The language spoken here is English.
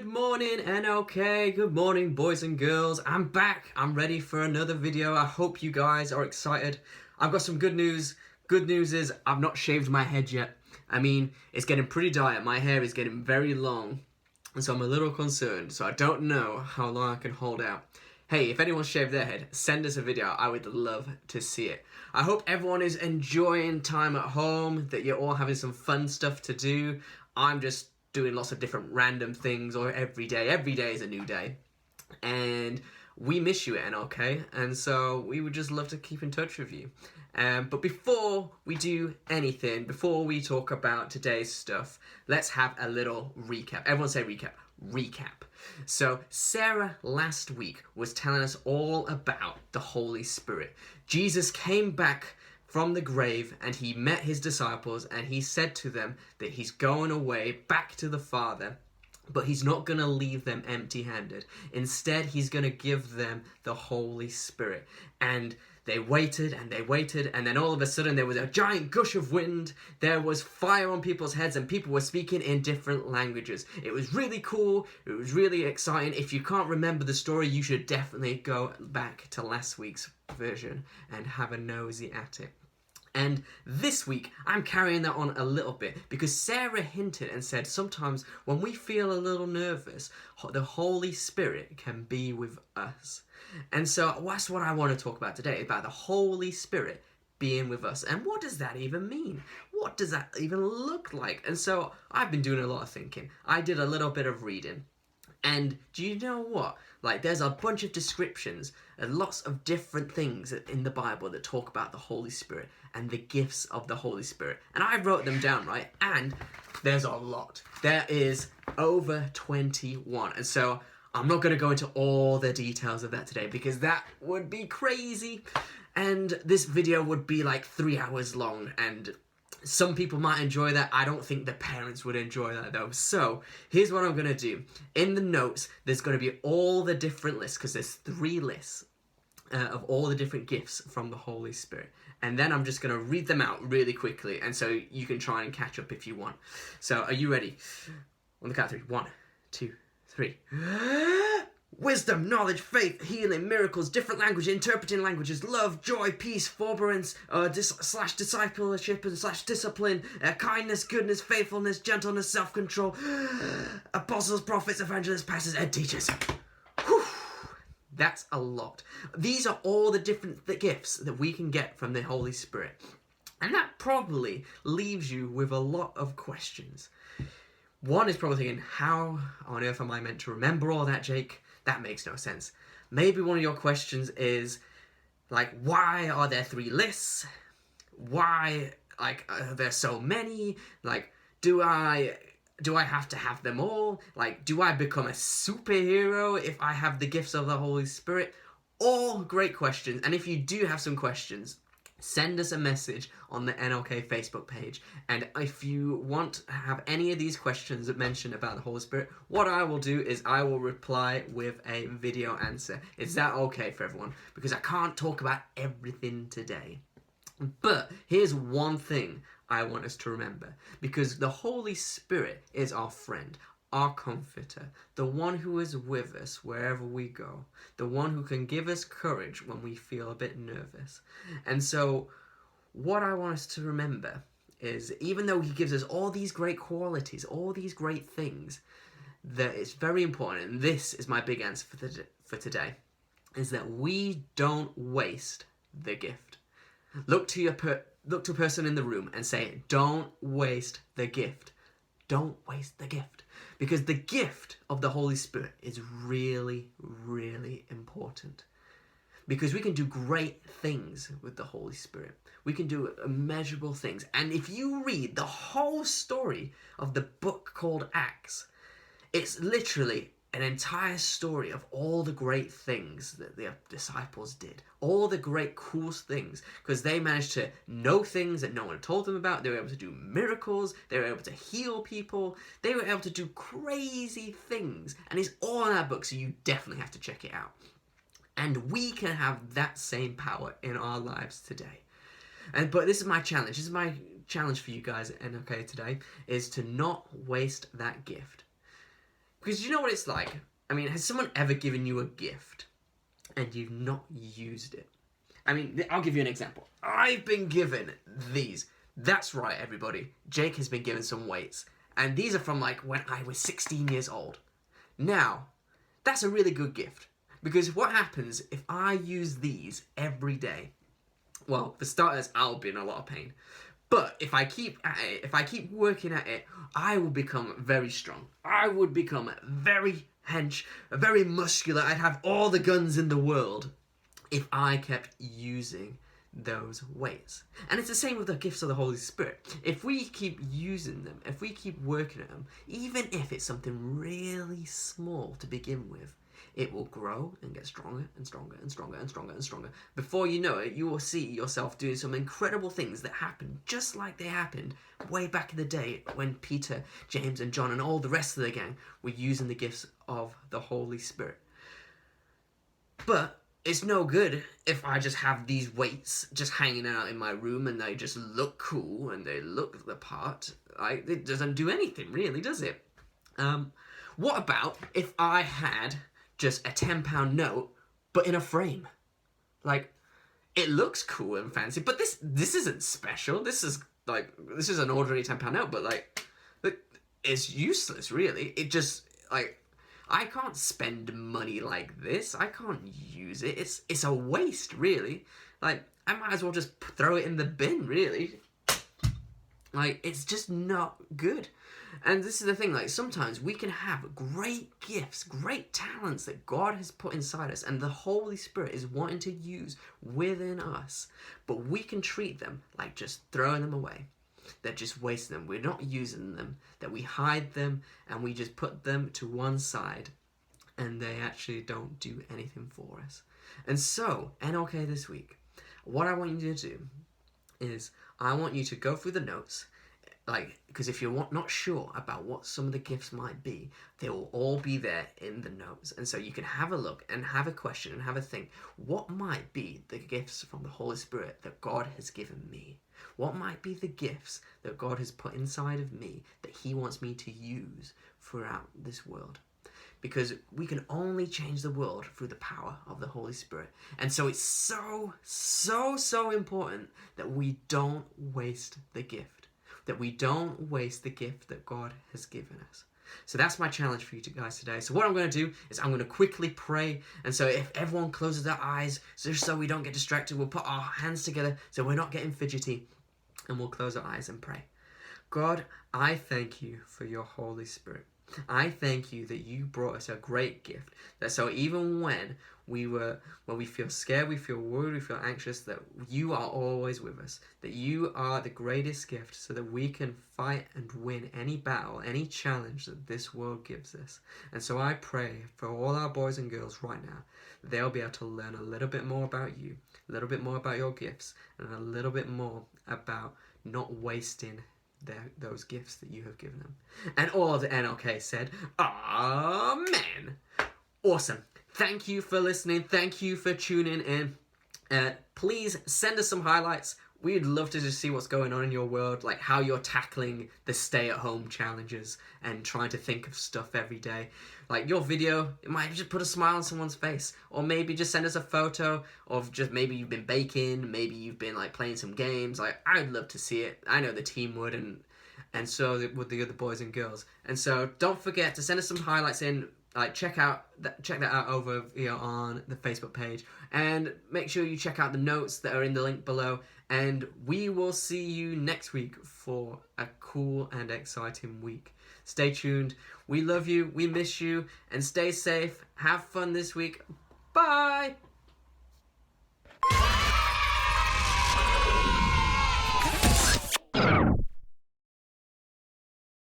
morning, NLK. Good morning, boys and girls. I'm back. I'm ready for another video. I hope you guys are excited. I've got some good news. Good news is I've not shaved my head yet. I mean, it's getting pretty dire. My hair is getting very long, and so I'm a little concerned. So I don't know how long I can hold out. Hey, if anyone's shaved their head, send us a video. I would love to see it. I hope everyone is enjoying time at home, that you're all having some fun stuff to do. I'm just doing lots of different random things or every day is a new day, and we miss you at NLK, and so we would just love to keep in touch with you. But before we do anything, before we talk about today's stuff, let's have a little recap. Everyone say recap. So Sarah last week was telling us all about the Holy Spirit. Jesus came back from the grave, and he met his disciples, and he said to them that he's going away back to the Father, but he's not going to leave them empty-handed. Instead, he's going to give them the Holy Spirit. And they waited, and then all of a sudden there was a giant gush of wind, there was fire on people's heads, and people were speaking in different languages. It was really cool, it was really exciting. If you can't remember the story, you should definitely go back to last week's version and have a nosy at it. And this week, I'm carrying that on a little bit because Sarah hinted and said sometimes when we feel a little nervous, the Holy Spirit can be with us. And so that's what I want to talk about today, about the Holy Spirit being with us. And what does that even mean? What does that even look like? And so I've been doing a lot of thinking. I did a little bit of reading. And do you know what? Like, there's a bunch of descriptions and lots of different things in the Bible that talk about the Holy Spirit and the gifts of the Holy Spirit. And I wrote them down, right? And there's a lot. There is over 21. And so I'm not going to go into all the details of that today because that would be crazy. And this video would be like 3 hours long, and some people might enjoy that. I don't think the parents would enjoy that though. So here's what I'm going to do. In the notes, there's going to be all the different lists, because there's 3 lists of all the different gifts from the Holy Spirit. And then I'm just going to read them out really quickly, and so you can try and catch up if you want. So are you ready? On the count of 3. 1, 2, 3. Wisdom, knowledge, faith, healing, miracles, different language, interpreting languages, love, joy, peace, forbearance, / discipleship and / discipline, kindness, goodness, faithfulness, gentleness, self-control, apostles, prophets, evangelists, pastors, and teachers. Whew. That's a lot. These are all the different gifts that we can get from the Holy Spirit. And that probably leaves you with a lot of questions. One is probably thinking, how on earth am I meant to remember all that, Jake? That makes no sense. Maybe one of your questions is, like, why are there 3 lists? Why, like, are there so many? Like, do I have to have them all? Like, do I become a superhero if I have the gifts of the Holy Spirit? All great questions. And if you do have some questions, send us a message on the NLK Facebook page. And if you want to have any of these questions mentioned about the Holy Spirit, what I will do is I will reply with a video answer. Is that okay for everyone? Because I can't talk about everything today. But here's one thing I want us to remember. Because the Holy Spirit is our friend, our comforter, the one who is with us wherever we go, the one who can give us courage when we feel a bit nervous. And so what I want us to remember is, even though he gives us all these great qualities, all these great things, that it's very important, and this is my big answer for today, is that we don't waste the gift. Look to a person in the room and say, don't waste the gift. Don't waste the gift. Because the gift of the Holy Spirit is really, really important. Because we can do great things with the Holy Spirit. We can do immeasurable things. And if you read the whole story of the book called Acts, it's literally an entire story of all the great things that the disciples did. All the great cool things. Because they managed to know things that no one had told them about. They were able to do miracles. They were able to heal people. They were able to do crazy things. And it's all in that book, so you definitely have to check it out. And we can have that same power in our lives today. But this is my challenge. This is my challenge for you guys at NLK today, is to not waste that gift. Because you know what it's like? I mean, has someone ever given you a gift and you've not used it? I mean, I'll give you an example. I've been given these. That's right, everybody. Jake has been given some weights. And these are from like when I was 16 years old. Now, that's a really good gift. Because what happens if I use these every day? Well, for starters, I'll be in a lot of pain. But if I keep at it, if I keep working at it, I will become very strong. I would become very hench, very muscular. I'd have all the guns in the world if I kept using those weights. And it's the same with the gifts of the Holy Spirit. If we keep using them, if we keep working at them, even if it's something really small to begin with, it will grow and get stronger and stronger and stronger and stronger and stronger. Before you know it, you will see yourself doing some incredible things that happen just like they happened way back in the day when Peter, James and John and all the rest of the gang were using the gifts of the Holy Spirit. But it's no good if I just have these weights just hanging out in my room and they just look cool and they look the part. It doesn't do anything really, does it? What about if I had just a £10 note, but in a frame? Like, it looks cool and fancy, but this isn't special. This is an ordinary £10 note, but like, it's useless, really. It just, like, I can't spend money like this. I can't use it. It's a waste, really. Like, I might as well just throw it in the bin, really. Like, it's just not good. And this is the thing, like, sometimes we can have great gifts, great talents that God has put inside us and the Holy Spirit is wanting to use within us. But we can treat them like just throwing them away. They're just wasting them. We're not using them. That we hide them and we just put them to one side and they actually don't do anything for us. And so, NLK this week, what I want you to do is I want you to go through the notes, like, because if you're not sure about what some of the gifts might be, they will all be there in the notes. And so you can have a look and have a question and have a think. What might be the gifts from the Holy Spirit that God has given me? What might be the gifts that God has put inside of me that He wants me to use throughout this world? Because we can only change the world through the power of the Holy Spirit. And so it's so, so, so important that we don't waste the gift. That we don't waste the gift that God has given us. So that's my challenge for you guys today. So what I'm going to do is I'm going to quickly pray. And so if everyone closes their eyes, just so we don't get distracted, we'll put our hands together so we're not getting fidgety. And we'll close our eyes and pray. God, I thank you for your Holy Spirit. I thank you that you brought us a great gift. That so even when we feel scared, we feel worried, we feel anxious, that you are always with us. That you are the greatest gift so that we can fight and win any battle, any challenge that this world gives us. And so I pray for all our boys and girls right now, they'll be able to learn a little bit more about you, a little bit more about your gifts, and a little bit more about not wasting those gifts that you have given them. And all the NLK said, Amen. Awesome. Thank you for listening. Thank you for tuning in. Please send us some highlights. We'd love to just see what's going on in your world, like how you're tackling the stay-at-home challenges and trying to think of stuff every day. Like your video, it might just put a smile on someone's face. Or maybe just send us a photo of just maybe you've been baking, maybe you've been like playing some games. Like, I'd love to see it. I know the team would, and so would the other boys and girls. And so don't forget to send us some highlights in. Like, check that out over here on the Facebook page. And make sure you check out the notes that are in the link below. And we will see you next week for a cool and exciting week. Stay tuned. We love you. We miss you. And stay safe. Have fun this week. Bye.